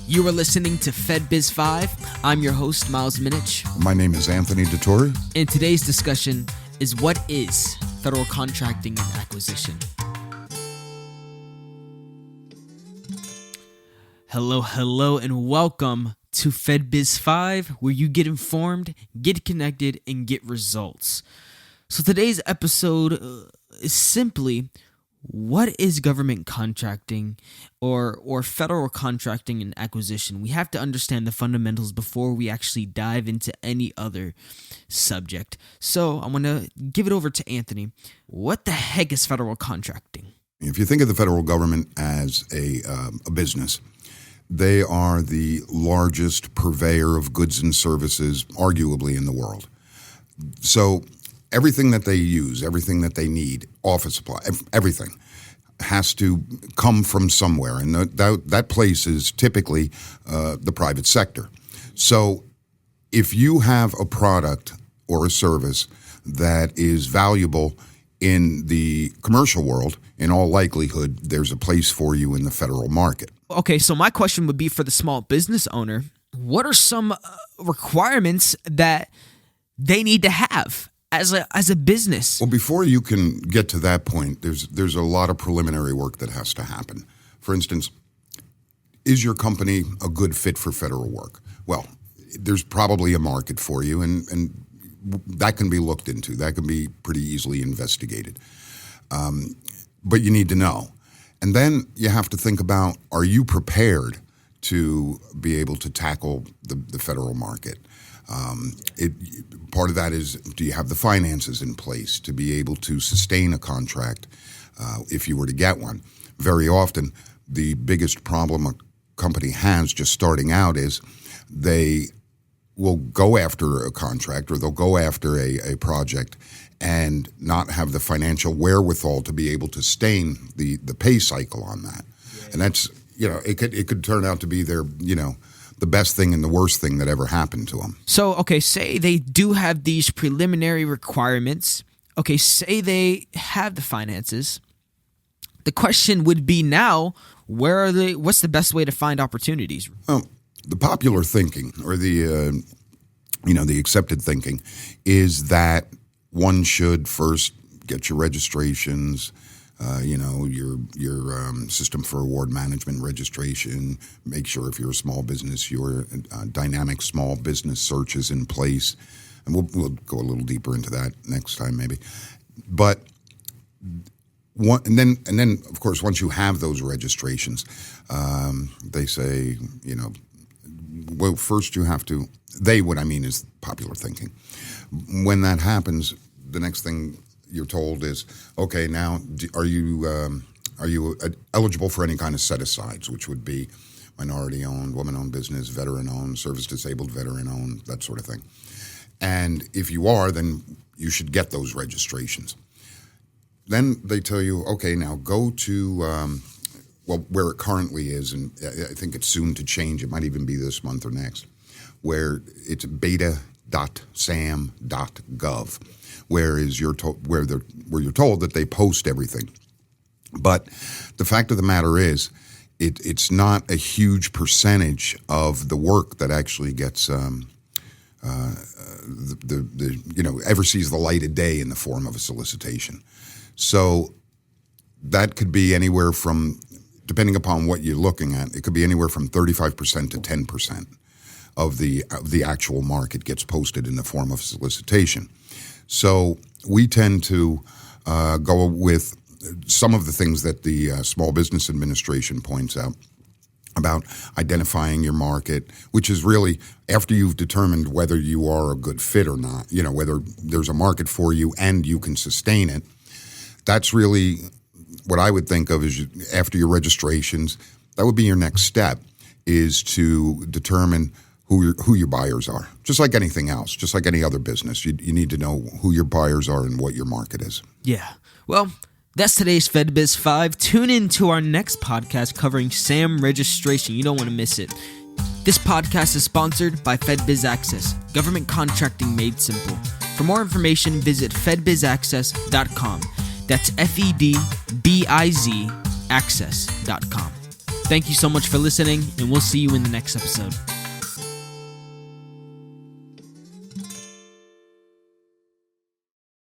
You are listening to FedBiz'5. I'm your host, Miles Minich. My name is Anthony DeTore. And today's discussion is what is federal contracting and acquisition? Hello, and welcome to FedBiz'5, where you get informed, get connected, and get results. So today's episode is simply, what is government contracting or federal contracting and acquisition? We have to understand the fundamentals before we actually dive into any other subject. So I want to give it over to Anthony. What the heck is federal contracting? If you think of the federal government as a business, they are the largest purveyor of goods and services, arguably, in the world. So everything that they use, everything that they need, office supply, everything has to come from somewhere. And that place is typically the private sector. So if you have a product or a service that is valuable in the commercial world, in all likelihood, there's a place for you in the federal market. Okay, so my question would be for the small business owner, what are some requirements that they need to have as a business? Well, before you can get to that point, there's a lot of preliminary work that has to happen. For instance, is your company a good fit for federal work? Well, there's probably a market for you, and that can be looked into. That can be pretty easily investigated. But you need to know. And then you have to think about, are you prepared to be able to tackle the federal market? Part of that is, do you have the finances in place to be able to sustain a contract if you were to get one? Very often, the biggest problem a company has just starting out is they will go after a contract or they'll go after a project and not have the financial wherewithal to be able to sustain the pay cycle on that. Yeah. And that's, it could turn out to be their, the best thing and the worst thing that ever happened to them. So, okay, say they do have these preliminary requirements. Okay, say they have the finances. The question would be now, what's the best way to find opportunities? Well, the popular thinking or the accepted thinking is that one should first get your registrations, your system for award management registration. Make sure if you're a small business, your dynamic small business search is in place. And we'll go a little deeper into that next time maybe. But and then of course once you have those registrations, they say well, first you have to. What I mean is popular thinking. When that happens, the next thing you're told is, okay, now are you eligible for any kind of set-asides, which would be minority-owned, woman-owned business, veteran-owned, service-disabled veteran-owned, that sort of thing. And if you are, then you should get those registrations. Then they tell you, okay, now go to where it currently is, and I think it's soon to change. It might even be this month or next, where it's SAM.gov, where you're told that they post everything. But the fact of the matter is, it's not a huge percentage of the work that actually gets ever sees the light of day in the form of a solicitation. So that could be anywhere from, depending upon what you're looking at, it could be anywhere from 35% to 10% of the actual market gets posted in the form of solicitation. So we tend to go with some of the things that the Small Business Administration points out about identifying your market, which is really after you've determined whether you are a good fit or not, whether there's a market for you and you can sustain it. That's really what I would think of as after your registrations. That would be your next step, is to determine who your buyers are. Just like anything else, just like any other business, you need to know who your buyers are and what your market is. Yeah. Well, that's today's FedBiz'5. Tune in to our next podcast covering SAM registration. You don't want to miss it. This podcast is sponsored by FedBiz Access, government contracting made simple. For more information, visit FedBiz'5access.com. That's FedBiz access.com. Thank you so much for listening, and we'll see you in the next episode.